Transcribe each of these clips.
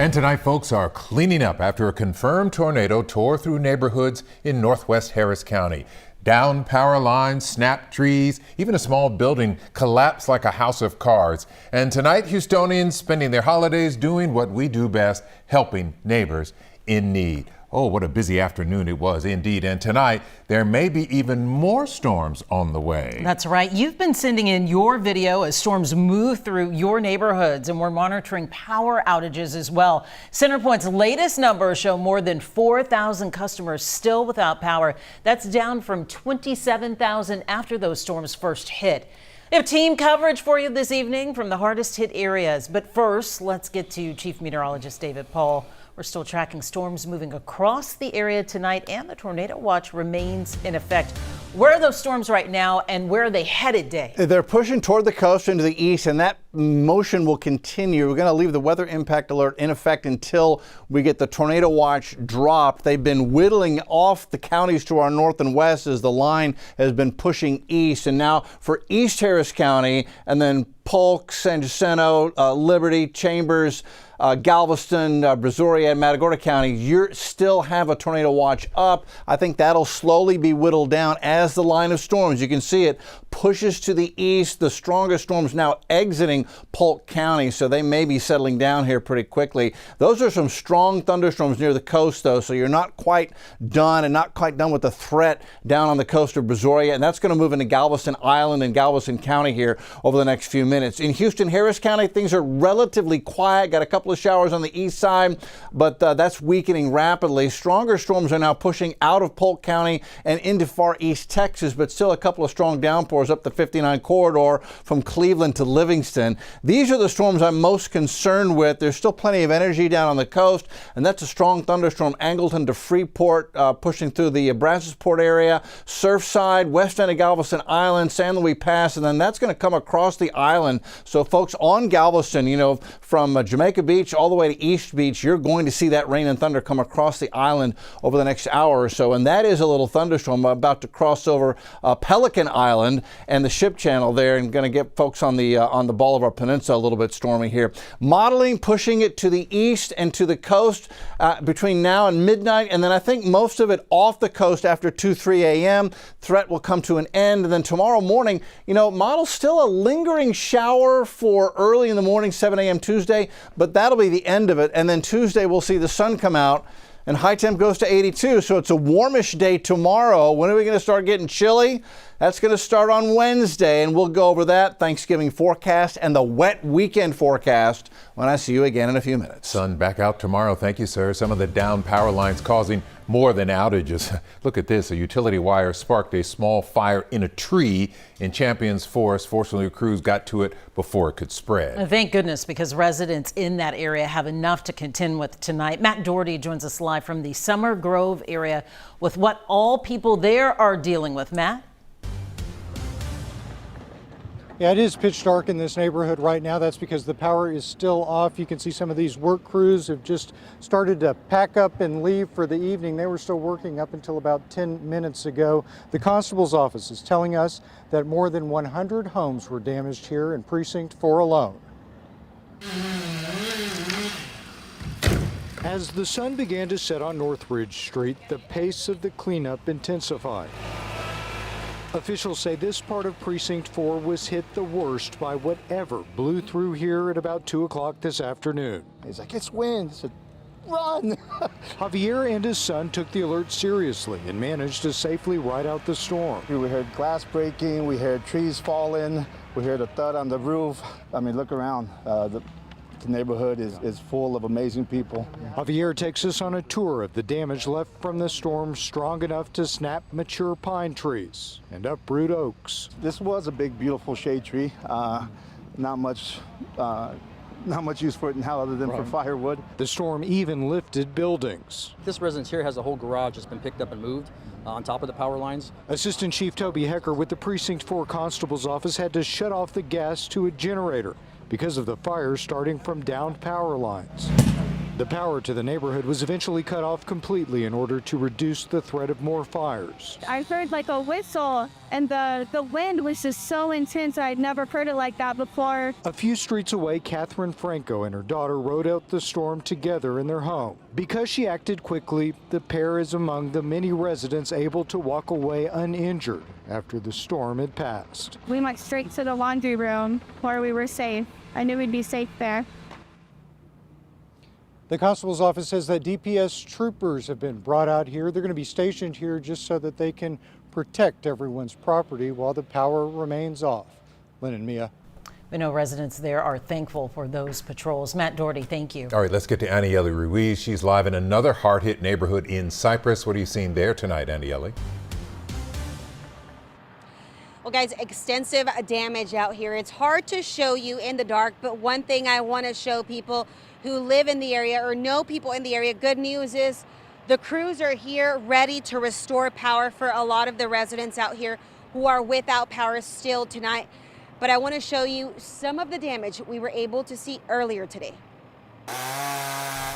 And tonight, folks are cleaning up after a confirmed tornado tore through neighborhoods in northwest Harris County. Downed power lines, snapped trees, even a small building collapsed like a house of cards. And tonight, Houstonians spending their holidays doing what we do best, helping neighbors in need. Oh, what a busy afternoon it was indeed. And tonight, there may be even more storms on the way. That's right. You've been sending in your video as storms move through your neighborhoods, and we're monitoring power outages as well. CenterPoint's latest numbers show more than 4,000 customers still without power. That's down from 27,000 after those storms first hit. We have team coverage for you this evening from the hardest hit areas. But first, let's get to Chief Meteorologist David Paul. We're still tracking storms moving across the area tonight, and the tornado watch remains in effect. Where are those storms right now, and where are they headed, Dave? They're pushing toward the coast into the east, and that motion will continue. We're going to leave the weather impact alert in effect until we get the tornado watch dropped. They've been whittling off the counties to our north and west as the line has been pushing east. And now for East Harris County, and then Polk, San Jacinto, Liberty, Chambers, Galveston, Brazoria, and Matagorda County, you still have a tornado watch up. I think that'll slowly be whittled down as the line of storms, you can see it, pushes to the east. The strongest storms now exiting Polk County, so they may be settling down here pretty quickly. Those are some strong thunderstorms near the coast, though, so you're not quite done with the threat down on the coast of Brazoria, and that's going to move into Galveston Island and Galveston County here over the next few minutes. In Houston, Harris County, things are relatively quiet. Got a couple of showers on the east side, but that's weakening rapidly. Stronger storms are now pushing out of Polk County and into far east Texas, but still a couple of strong downpours up the 59 corridor from Cleveland to Livingston. These are the storms I'm most concerned with. There's still plenty of energy down on the coast, and that's a strong thunderstorm Angleton to Freeport, pushing through the Brazosport area, Surfside, west end of Galveston Island, San Luis Pass, and then that's going to come across the island. So folks on Galveston, from Jamaica Beach all the way to East Beach, you're going to see that rain and thunder come across the island over the next hour or so, and that is a little thunderstorm about to cross over Pelican Island and the ship channel there, and going to get folks on the Bolivar Peninsula a little bit stormy here. Modeling pushing it to the east and to the coast between now and midnight, and then I think most of it off the coast after 2-3 a.m. Threat will come to an end, and then tomorrow morning, model still a lingering shower for early in the morning, 7 a.m. Tuesday, but that'll be the end of it. And then Tuesday we'll see the sun come out and high temp goes to 82. So it's a warmish day tomorrow. When are we going to start getting chilly? That's going to start on Wednesday, and we'll go over that Thanksgiving forecast and the wet weekend forecast when I see you again in a few minutes. Sun back out tomorrow. Thank you, sir. Some of the down power lines causing more than outages. Look at this. A utility wire sparked a small fire in a tree in Champions Forest. Fortunately, crews got to it before it could spread. Thank goodness, because residents in that area have enough to contend with tonight. Matt Doherty joins us live from the Summer Grove area with what all people there are dealing with. Matt? Yeah, it is pitch dark in this neighborhood right now. That's because the power is still off. You can see some of these work crews have just started to pack up and leave for the evening. They were still working up until about 10 minutes ago. The constable's office is telling us that more than 100 homes were damaged here in Precinct 4 alone. As the sun began to set on Northridge Street, the pace of the cleanup intensified. Officials say this part of Precinct 4 was hit the worst by whatever blew through here at about 2 o'clock this afternoon. He's like, it's wind. I said, run. Javier and his son took the alert seriously and managed to safely ride out the storm. We heard glass breaking, we heard trees falling, we heard a thud on the roof. I mean, look around. The neighborhood is full of amazing people. Javier takes us on a tour of the damage left from the storm, strong enough to snap mature pine trees and uproot oaks. This was a big, beautiful shade tree. Not much use for it now other than for firewood. The storm even lifted buildings. This residence here has a whole garage that's been picked up and moved on top of the power lines. Assistant Chief Toby Hecker with the Precinct 4 Constable's office had to shut off the gas to a generator because of the fire starting from downed power lines. The power to the neighborhood was eventually cut off completely in order to reduce the threat of more fires. I heard like a whistle, and the wind was just so intense. I'd never heard it like that before. A few streets away, Catherine Franco and her daughter rode out the storm together in their home. Because she acted quickly, the pair is among the many residents able to walk away uninjured after the storm had passed. We went straight to the laundry room where we were safe. I knew we'd be safe there. The constable's office says that DPS troopers have been brought out here. They're going to be stationed here just so that they can protect everyone's property while the power remains off. Lynn and Mia. We know residents there are thankful for those patrols. Matt Doherty, thank you. All right, let's get to Aniele Ruiz. She's live in another hard-hit neighborhood in Cypress. What are you seeing there tonight, Aniele? Well, guys, extensive damage out here. It's hard to show you in the dark, but one thing I want to show people who live in the area or know people in the area, good news is the crews are here ready to restore power for a lot of the residents out here who are without power still tonight. But I want to show you some of the damage we were able to see earlier today.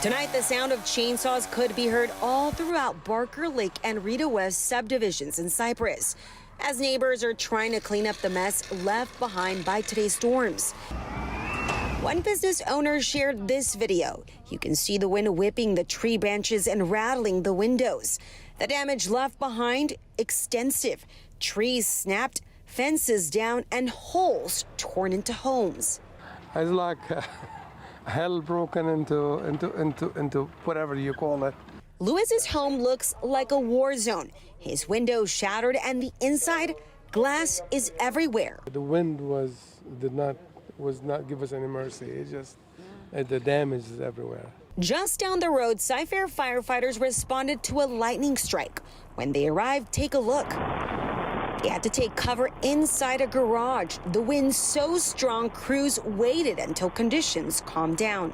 Tonight, the sound of chainsaws could be heard all throughout Barker Lake and Rita West subdivisions in Cypress, as neighbors are trying to clean up the mess left behind by today's storms. One business owner shared this video. You can see the wind whipping the tree branches and rattling the windows. The damage left behind, extensive. Trees snapped, fences down, and holes torn into homes. It's like hell broken into whatever you call it. Lewis's home looks like a war zone. His windows shattered and the inside, glass is everywhere. The wind did not give us any mercy. It's just the damage is everywhere. Just down the road, Cyfair firefighters responded to a lightning strike. When they arrived, take a look. They had to take cover inside a garage. The wind so strong, crews waited until conditions calmed down.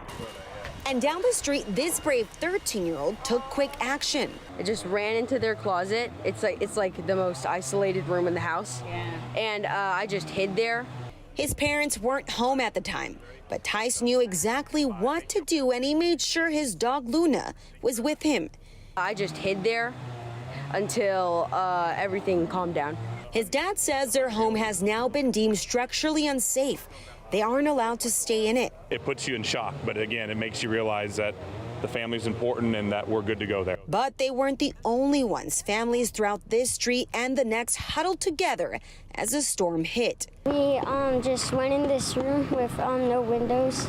And down the street, this brave 13-year-old took quick action. I just ran into their closet. It's like the most isolated room in the house. Yeah. And I just hid there. His parents weren't home at the time, but Tice knew exactly what to do, and he made sure his dog Luna was with him. I just hid there until everything calmed down. His dad says their home has now been deemed structurally unsafe. They aren't allowed to stay in it. It puts you in shock, but again, it makes you realize that the family's important and that we're good to go there. But they weren't the only ones. Families throughout this street and the next huddled together as the storm hit. We just went in this room with no windows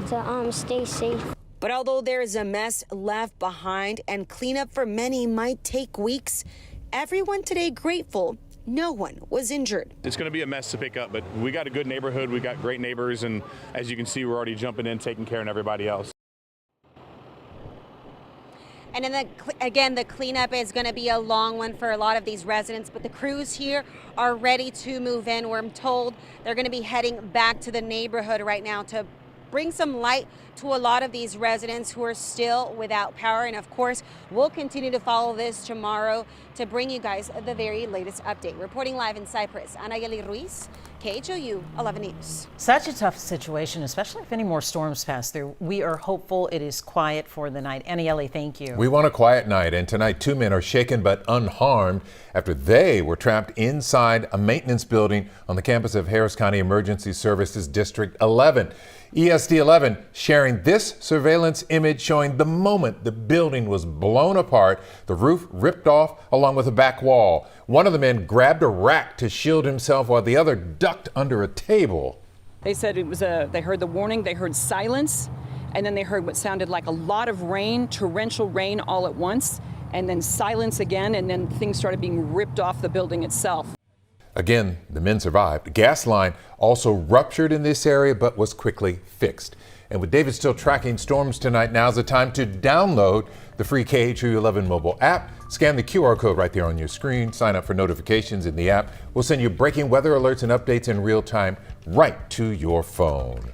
to stay safe. But although there is a mess left behind and cleanup for many might take weeks, everyone today grateful no one was injured. It's going to be a mess to pick up, but we got a good neighborhood. We got great neighbors, and as you can see, we're already jumping in, taking care of everybody else. And then again, the cleanup is going to be a long one for a lot of these residents, but the crews here are ready to move in. We're told they're going to be heading back to the neighborhood right now to bring some light to a lot of these residents who are still without power. And of course, we'll continue to follow this tomorrow to bring you guys the very latest update. Reporting live in Cypress, Aniele Ruiz, KHOU 11 News. Such a tough situation, especially if any more storms pass through. We are hopeful it is quiet for the night. Aniele, thank you. We want a quiet night, and tonight 2 men are shaken but unharmed after they were trapped inside a maintenance building on the campus of Harris County Emergency Services District 11. ESD 11 sharing this surveillance image showing the moment the building was blown apart, the roof ripped off along with a back wall. One of the men grabbed a rack to shield himself while the other ducked under a table. They said it was they heard the warning, they heard silence, and then they heard what sounded like a lot of rain, torrential rain all at once, and then silence again, and then things started being ripped off the building itself. Again, the men survived. The gas line also ruptured in this area but was quickly fixed. And with David still tracking storms tonight, now's the time to download the free KHOU 11 mobile app. Scan the QR code right there on your screen. Sign up for notifications in the app. We'll send you breaking weather alerts and updates in real time right to your phone.